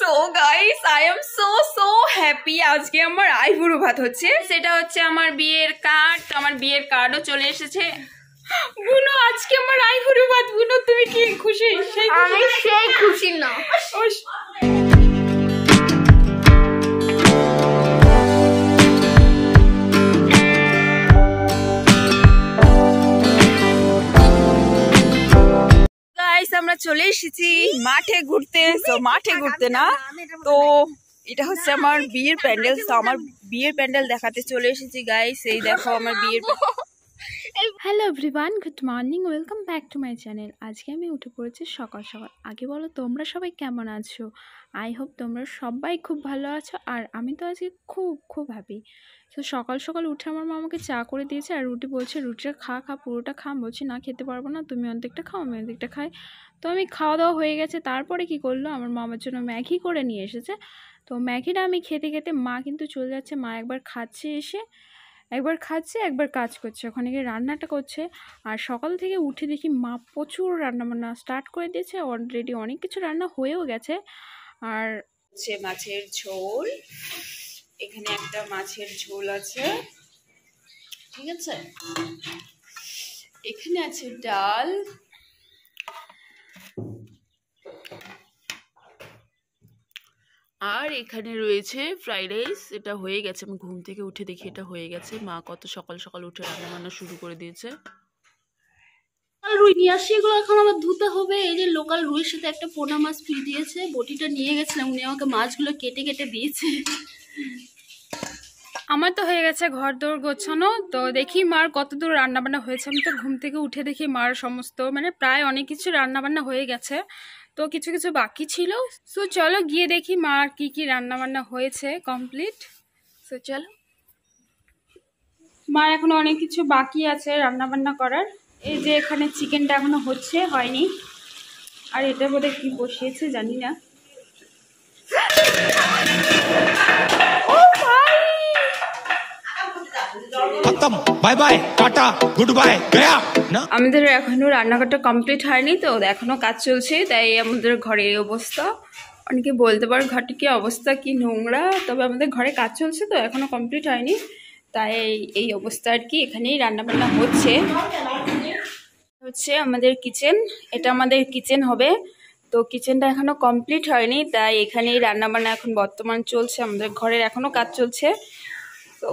So guys I am so happy. আজকে আমার আইবুড়ো ভাত হচ্ছে, সেটা হচ্ছে আমার বিয়ের কার্ড। আমার বিয়ের কার্ডও চলে এসেছে। বুনো আজকে আমার আইবুড়ো ভাত। বুনো তুমি কি খুশি? আমি সেই খুশি না। আমরা চলে এসেছি মাঠে ঘুরতে। তো মাঠে ঘুরতে না, তো এটা হচ্ছে আমার বিয়ের প্যান্ডেল। তো আমার বিয়ের প্যান্ডেল দেখাতে চলে এসেছি গাইস। এই দেখো আমার বিয়ের। Hello everyone, good morning, welcome back to my channel. আজকে আমি উঠে পড়েছি সকাল সকাল। আগে বলো তোমরা সবাই কেমন আছো? আই হোপ তোমরা সবাই খুব ভালো আছো। আর আমি তো আজকে খুব হ্যাপি। তো সকাল সকাল উঠে আমার মা আমাকে চা করে দিয়েছে, আর রুটি বলছে রুটিটা খা পুরোটা খা। বলছি না খেতে পারবো না, তুমি অর্ধেকটা খাও আমি অর্ধেকটা খাই। তো আমি খাওয়া দাওয়া হয়ে গেছে। তারপরে কি করলো, আমার মামার জন্য ম্যাগি করে নিয়ে এসেছে। তো ম্যাগিটা আমি খেতে খেতে মা কিন্তু চলে যাচ্ছে। মা একবার খাচ্ছে, এসে একবার খাচ্ছে একবার কাজ করছে, ওখানে গিয়ে রান্নাটা করছে। আর সকাল থেকে উঠে দেখি মা প্রচুর রান্নাবান্না স্টার্ট করে দিয়েছে। অলরেডি অনেক কিছু রান্না হয়েও গেছে। আর হচ্ছে মাছের ঝোল, এখানে একটা মাছের ঝোল আছে, ঠিক আছে। এখানে আছে ডাল, আর এখানে রয়েছে ফ্রাইড রাইস। এটা হয়ে গেছে, আমি ঘুম থেকে উঠে দেখি এটা হয়ে গেছে। মা কত সকাল সকাল উঠে রান্না বান্না শুরু করে দিয়েছে। রুই নিয়ে আসি, এগুলো এখন আমার ধুতে হবে। এই যে লোকাল রুইয়ের সাথে একটা পোনা মাছ ফ্রি দিয়েছে, বটিটা নিয়ে গেছিলাম, উনি আমাকে মাছগুলো কেটে কেটে দিয়েছে। আমার তো হয়ে গেছে ঘর দৌড় গোছানো। তো দেখি মার কত দূর রান্নাবান্না হয়েছে। আমি তো ঘুম থেকে উঠে দেখি মার সমস্ত প্রায় অনেক কিছু রান্নাবান্না হয়ে গেছে, তো কিছু কিছু বাকি ছিল। সো চলো গিয়ে দেখি মার কি কি রান্নাবান্না হয়েছে কমপ্লিট। সো চলো, মার এখনো অনেক কিছু বাকি আছে রান্নাবান্না করার। এই যে এখানে চিকেনটা এখনো হয়নি, আর এটা বোধহয় কি বসিয়েছে জানি না। Bye bye tata good bye Gaya না। আমাদের এখনো রান্নাঘরটা কমপ্লিট হয়নি, তো এখনো কাজ চলছে, তাই আমাদের ঘরে এই অবস্থা। অনেকে বলতে পারে ঘরটি কি অবস্থা, কি নোংরা, তবে আমাদের ঘরে কাজ চলছে তো এখনো কমপ্লিট হয়নি, তাই এই অবস্থা আর কি। এখানেই রান্নাবান্না হচ্ছে আমাদের কিচেন। এটা আমাদের কিচেন হবে, তো কিচেনটা এখনো কমপ্লিট হয়নি, তাই এখানেই রান্নাবান্না এখন বর্তমান চলছে। আমাদের ঘরের এখনো কাজ চলছে, তো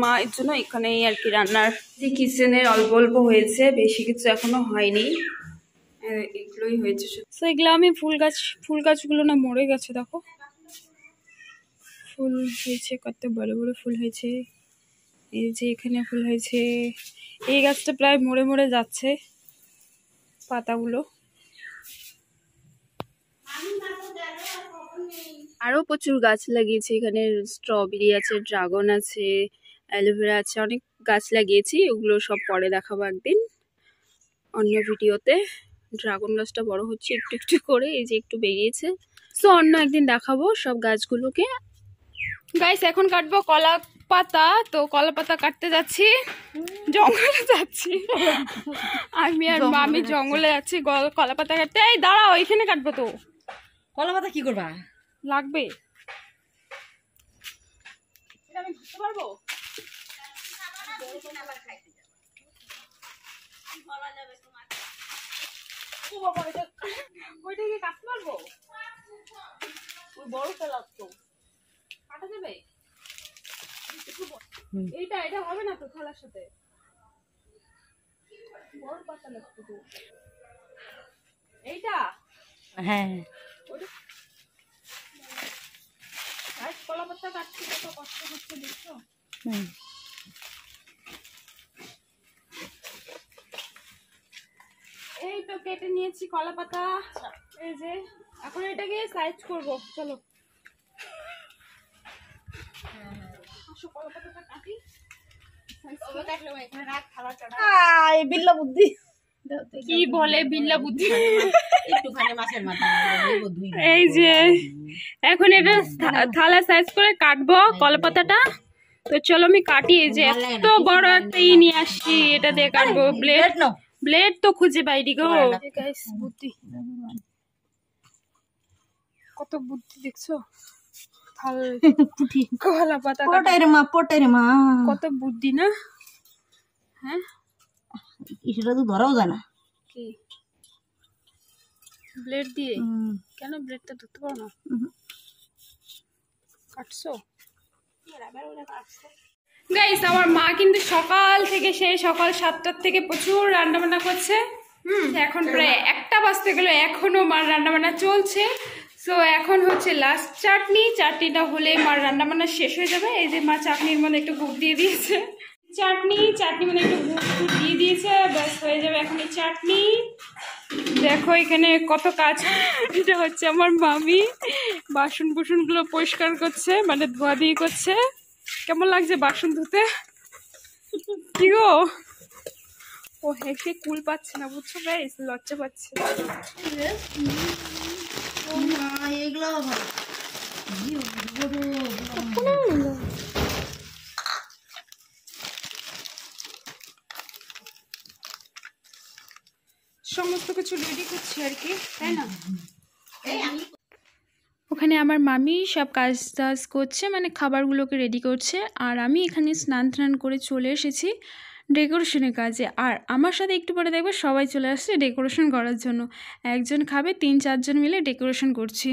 মা এর জন্য এখানেই আর কি রান্নার যে কিচেনের অল্প অল্প হয়েছে, বেশি কিছু এখনো হয়নি, এগুলোই হয়েছে। তো এগুলো আমি ফুল গাছগুলো না মরে গেছে, দেখো ফুল হয়েছে, কত বড় বড় ফুল হয়েছে। এই যে এখানে ফুল হয়েছে, এই গাছটা প্রায় মরে মরে যাচ্ছে পাতাগুলো। আরো প্রচুর গাছ লাগিয়েছি, এখানে স্ট্রবেরি আছে, ড্রাগন আছে, অ্যালোভেরা আছে, অনেক গাছ লাগিয়েছি। ওগুলো সব পরে দেখাবো একদিন অন্য ভিডিওতে। ড্রাগন গাছটা বড় হচ্ছে একটু একটু করে, এই যে একটু বেরিয়েছে। সো অন্য একদিন দেখাবো সব গাছগুলোকে। গাইস এখন কাটবো কলা পাতা, তো কলা পাতা কাটতে যাচ্ছি, জঙ্গলে যাচ্ছি। আমি আর মামি জঙ্গলে যাচ্ছি কলা পাতা কাটতে। এই দাঁড়াও, এখানে কাটবো। তো কলা পাতা কি করবা? লাগবে, আমি ধরতে পারবো? ওইটা কি কাটতে পারবো? ওই বড়টা লাগতো, কাটা যাবে? এটা হবে না তো থালার সাথে, বড় পাতা লাগতো তো। এইটা হ্যাঁ, কলা পাতা কাটতে কত কষ্ট হচ্ছে দেখছো। এই তো কেটে নিয়েছি কলা পাতা, এই যে এখন এটাকে সাইজ করব। চলো কলা পাতাটা কাটি। বিল্লা বুদ্ধি কি বলে বিল্লা বুদ্ধি। একটুখানি মাছের মাথা এই যে এখন এটা থালা সাইজ করে কাটবো কলা পাতাটা। তো চলো আমি কাটি। এই যে এত বড় একটা নিয়ে আসছি, এটা দিয়ে কাটবো। ব্লেড তো খুঁজে পাইনি গো। বুদ্ধি কত বুদ্ধি দেখছো, থাল কলা পাতা পটাই রে মা কত বুদ্ধি না। হ্যাঁ সেটা তো ধরাও যায় না। কি ব্লেড দিয়ে? কেন ব্লেডটা ধরতে পারো না? কাটছো? গাইস আমার মা কিন্তু সকাল থেকে সেই সকাল 7টার থেকে প্রচুর রান্নাবান্না করছে। এখন প্রায় 1টা বাজতে গেল, এখনো মার রান্নাবান্না চলছে। সো এখন হচ্ছে লাস্ট চাটনিটা হলে মার রান্নাবান্না শেষ হয়ে যাবে। এই যে মা চাটনির মধ্যে একটু গুড় দিয়ে দিয়েছে, চাটনি মানে একটু গুড় দিয়ে দিয়েছে, ব্যাস হয়ে যাবে এখন এই চাটনি। দেখো এখানে কত কাজ। এটা হচ্ছে আমার মামি বাসন গুলো পরিষ্কার করছে, মানে ধোয়াধুয়ি করছে। কেমন লাগছে বাসন ধুতে? কি গো, ও হেসে কুল পাচ্ছে না, বুঝছো গাইস, লজ্জা পাচ্ছে। সমস্ত কিছু রেডি করছি আর কি, তাই না? ওখানে আমার মামি সব কাজ টাজ করছে, মানে খাবারগুলোকে রেডি করছে। আর আমি এখানে স্নান করে চলে এসেছি ডেকোরেশনের কাজে। আর আমার সাথে একটু পরে দেখবে সবাই চলে আসছে ডেকোরেশন করার জন্য। একজন খাবে, 3-4 জন মিলে ডেকোরেশন করছি।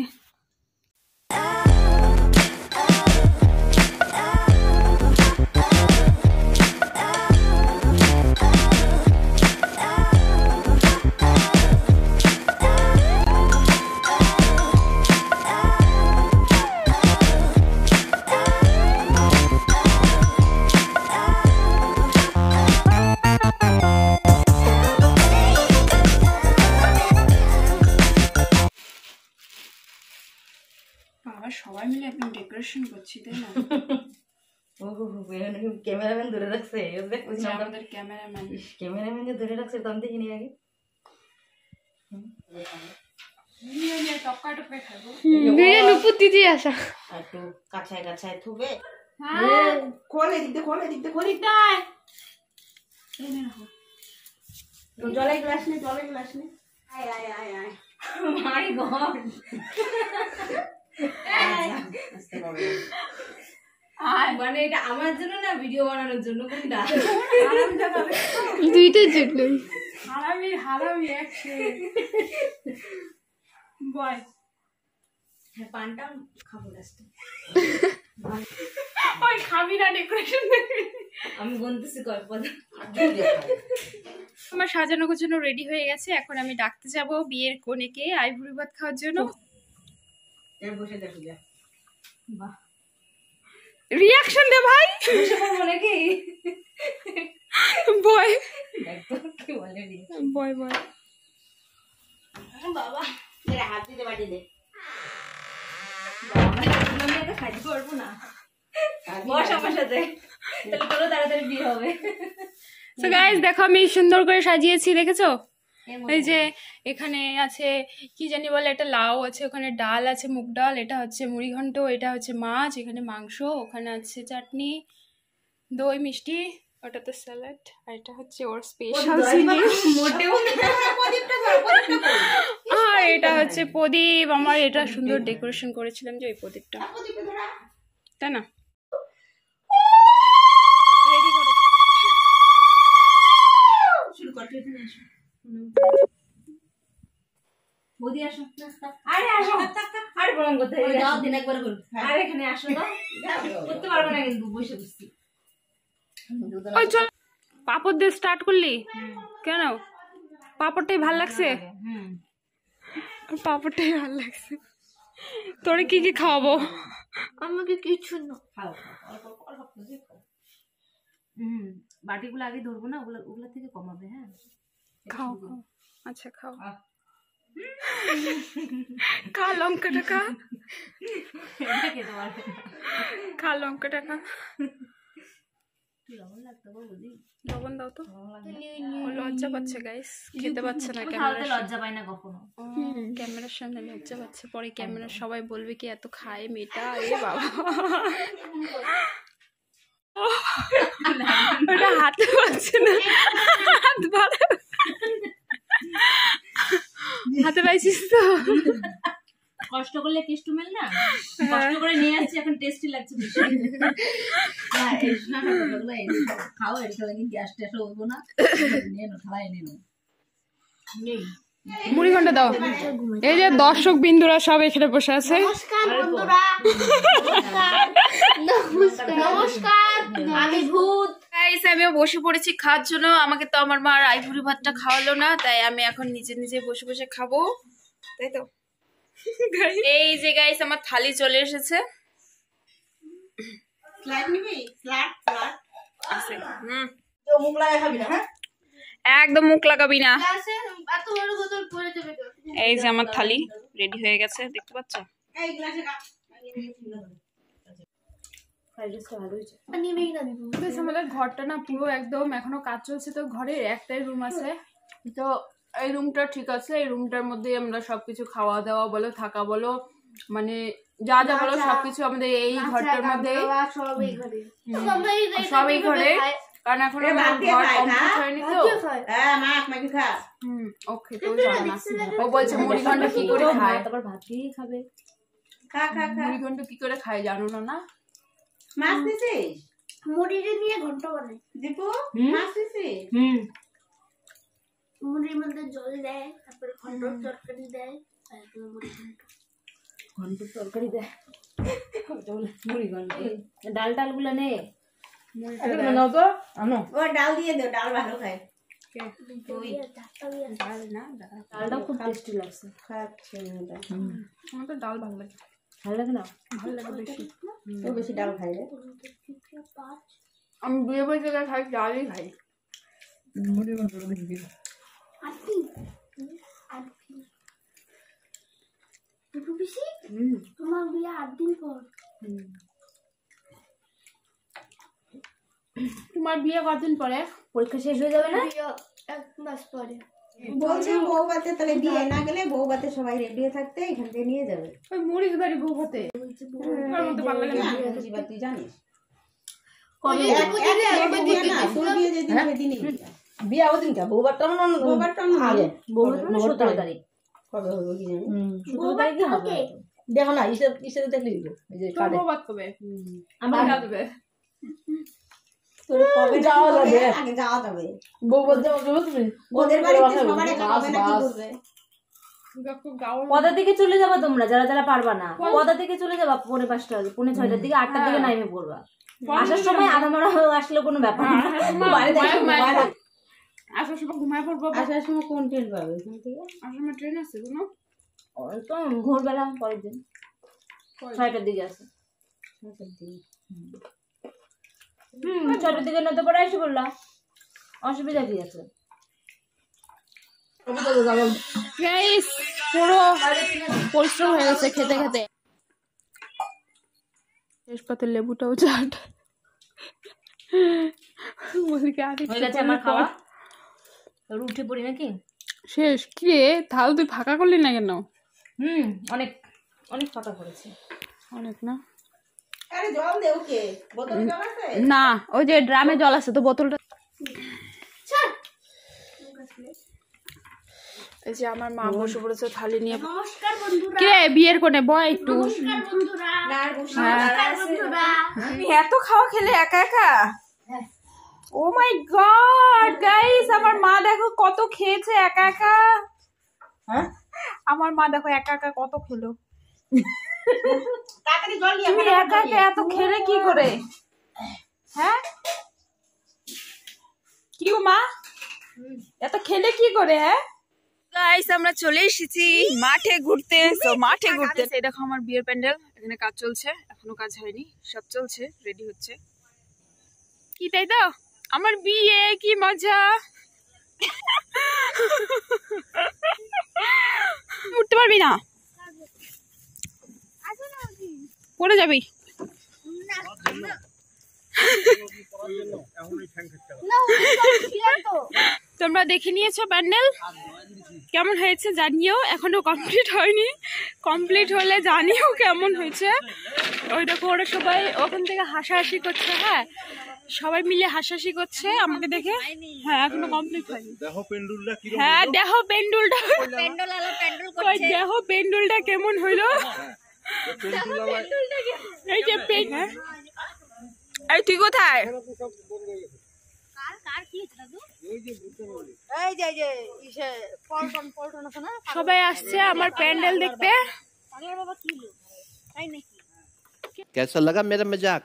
বাবা সবাই মিলে একদম ডেকোরেশন করছি, তাই না? ক্যামেরাম্যান ধরে রাখছে, আমাদের ক্যামেরাম্যান যে ধরে রাখছে তো আমি দেখিনি আগে। টপকায় খাবো। নুপুর দিদি আসা একটু কাছায় থুবে। খোলে দিকতে জলের গ্লাস নে। আয় মাই গড, মানে এটা আমার জন্য না ভিডিও বানানোর জন্য? কোনটা? দুইটার জন্যই। হারামি একসাথে বয়। হ্যাঁ পানটা খাবো লাস্টে। ওই খাবি না ডেকোরেশন? আমি বলতেছি কয় পদ। আমার সাজানো গোছানো রেডি হয়ে গেছে। এখন আমি ডাকতে যাব বিয়ের কনেকে আইভুরি ভাত খাওয়ার জন্য। বসে দেখো যা, বাহ রিয়াকশন দে ভাই। বসে পড়বো নাকি? বয় দেখো কি বলে রে। বয় বাবা এরা হাত দিতে বাটি দে। আমি এটা খাইতে পারবো না। বস আমার সাথে, তাহলে তোরও তাড়াতাড়ি বিয়ে হবে। সো গাইস দেখো আমি সুন্দর করে সাজিয়েছি, দেখেছো? এই যে এখানে আছে কি জানি বলে, একটা লাউ আছে, ওখানে ডাল আছে, মুগ ডাল, এটা হচ্ছে মুড়িঘণ্ট, এটা হচ্ছে মাছ, এখানে মাংস, ওখানে আছে চাটনি, দই মিষ্টি, ওটাতে স্যালাড, আর এটা হচ্ছে ওর স্পেশাল জিনিস। মোটেও আর এটা হচ্ছে প্রদীপ। আমার এটা সুন্দর ডেকোরেশন করেছিলাম যে ওই প্রদীপটা, তাই না? রেডি করো, শুরু কর। বৌদি আসো। আরে আসো, আরে প্রণাম করতে যাও দিন একবার করুন। আরে এখানে আসো তো, করতে পারবে না কিন্তু বসে বসছি। ওই চল পাপড় দিয়ে স্টার্ট করলি কেন? পাপড়টাই ভাল লাগছে, পাপড়টাই ভাল লাগছে। তোরে কি খাওয়াবো? আমাকে কিছু না। খাও বাটিগুলো আগে ধরবো না, ওগুলো থেকে কমাবে। হ্যাঁ খাও খাও, আচ্ছা খাও, খা লঙ্কাটা খা, খা লঙ্কাটা খা। লবণ দাও তো। ও লজ্জা পাচ্ছে গাইস, খেতে পাচ্ছে না। লজ্জা পায় না কখনো, ক্যামেরার সামনে লজ্জা পাচ্ছে, পরে ক্যামেরা সবাই বলবে কি এত খায় মেয়েটা। এ বাবা, ওটা হাতে পাচ্ছে না, হাতে পাইছিস তো? কষ্ট করলে কেষ্ট মেল না, কষ্ট করে নিয়ে আসছি, এখন টেস্টি লাগছে বেশি। খাও, এটা লাগে গ্যাস ট্যাস হবো না, নিয়ে নো থালায় নিয়ে নো। মুড়ি ঘন্টা দাও। এই যে দর্শক বিন্দুরা সব এখানে বসে আছে। নমস্কার বন্ধুরা, নমস্কার, আমি ভূত। গাইস আমিও বসে পড়েছি খাওয়ার জন্য। আমাকে তো আমার মা রায়পুরি ভাতটা খাওয়ালো না, তাই আমি এখন নিজে নিজে বসে বসে খাবো, তাই তো। এই যে গাইস আমার থালি চলে এসেছে। একদম মুখ লাগাবি না। এত বড় বোতল পড়ে যাবে তো। এই যে আমার থালি রেডি হয়ে গেছে, দেখতে পাচ্ছ? আমাদের ঘরটা না পুরো একদম এখনো কাজ চলছে, তো ঘরের একটাই রুম আছে, তো এই রুমটা ঠিক আছে। এই রুমটার মধ্যে আমরা সবকিছু খাওয়া দাওয়া বলো, থাকা বলো, মানে যা যা বলো সবকিছু আমাদের এই ঘরটার মধ্যে, সব এই ঘরে। কারণ এখন ঘর কমপ্লিট হয়নি তো। ওকে, তো ও বলছে মুড়ি ঘন্টা কি করে খায়, তারপর ভাত দিয়ে খাবে। মুড়ি ঘন্টা কি করে খায় জানো না? না মাছ দিছিস? মুড়িটা দিয়ে ঘন্ট বানাই। দীপু মাছ দিছিস? মুড়ির মধ্যে জল দেয়, তারপরে ঘন্টর তরকারি দেয়, তারপরে মুড়ি ঘন্ট। ঘন্টর তরকারি দেয়, মুড়ি ঘন্ট। ডাল টাল গুলো নে, নাও তো আনো। ও ডাল দিয়ে দাও, ডাল ভালো খায়। ডালটা খুব টেস্টি লাগছে। আমার তো ডাল ভালো লাগে। ভালো লাগে না? ভালো লাগে বেশি। ও বেশি ডাল খায় রে। আমি বিয়ে বাড়ি থেকে খাই, ডালই খাই। তোমার বিয়ে 8 দিন পর। তোমার বিয়ে কতদিন পরে? পরীক্ষা শেষ হয়ে যাবে না? 1 মাস পরে। বলছে বউ বাতে, তাহলে বিয়ে না গেলে বউ বাতে সবাই রেডি হয়ে থাকতে এখান থেকে নিয়ে যাবে। ওই মুড়ির বাড়ি বউ হতে তুই জানিস বিয়ে ওদিন কা বউবারটা আগে, বউবারটা 17 তারিখ। কবে হবো কি জানি। 17 তারিখে হবে। দেখো না, ইসে দেখলে দিব এই যে কার্ডে বউ বাত কবে আমার দেবে। তোর কবে যাওয়া যাবে? আগে যাওয়া যাবে। বউ বলতে যাবে তুমি ওদের বাড়িতে সবার একা হবে না, কি করবে? পদা থেকে চলে যাবা তোমরা, যারা যারা পারবা না পদা থেকে চলে যাবা 5:30 পৌনে 6টার দিকে, 8টার দিকে নাইমে পড়বা। আসার সময় আধা মারা আসলে কোনো ব্যাপার না। আসার সময় ঘুমায় পড়বো। আসার সময় কোন ট্রেন পাবে এখান থেকে? আসার সময় ট্রেন আছে কোনো? তো ভোরবেলা পরের দিন 6টার দিকে আছে। 6টার দিকে নতে পরে এসে পড়লাম, অসুবিধা কি আছে? গাইস পুরো পরিশ্রম হয়ে গেছে খেতে খেতে। শেষ পাতে লেবুটাও চাট হয়ে গেছে আমার খাওয়া। উঠে পড়ি নাকি? শেষ কি রে? থাল তুই ফাঁকা করলি না কেন? অনেক অনেক ফাঁকা পড়েছে। অনেক না? আরে জল দে ওকে, বোতলে জল আছে? না, ওই যে ড্রামে জল আছে, তো বোতলটা। এই যে আমার মা বসে পড়েছে থালি নিয়ে। নমস্কার বন্ধুরা। কে বিয়ের কোণে বয় একটু। নমস্কার বন্ধুরা। নমস্কার বন্ধুরা। তুমি এত খাওয়া খেলে একা একা? ও মাই গড গাইস, আমার মা দেখো কত খেয়েছে একা একা। হ্যাঁ, আমার মা দেখো একা একা কত খেলো। তাড়াতাড়ি জল নিয়ে তুমি একা একা এত খেলে কি করে? হ্যাঁ কি গো মা, এত খেলে কি করে? হ্যাঁ গাইস আমরা চলে এসেছি মাঠে ঘুরতে। তো মাঠে ঘুরতে এই দেখো আমার বিয়ের প্যান্ডেল, এখানে কাজ চলছে, এখনো কাজ হয়নি, সব চলছে, রেডি হচ্ছে। কি তাই তো আমার বিয়ে, কি মজা। উঠতে পারবি না, পড়ে যাবি। তোমরা দেখে নিয়েছো প্যান্ডেল কেমন হয়েছে জানিও, এখনো কমপ্লিট হয়নি, কমপ্লিট হলে জানিও কেমন হয়েছে। ওই দেখো ওরা সবাই ওখান থেকে হাসাহাসি করছে, হ্যাঁ সবাই মিলে হাসাহাসি করছে আমাকে দেখে। হ্যাঁ এখনো কমপ্লিট হয়নি। হ্যাঁ দেখো পেন্ডুলটা, কই দেখো পেন্ডুলটা কেমন হইলো। এই যে এই তুই কোথায়? সবাই আসছে আমার প্যান্ডেল দেখতে। कैसा लगा मेरा मजाक?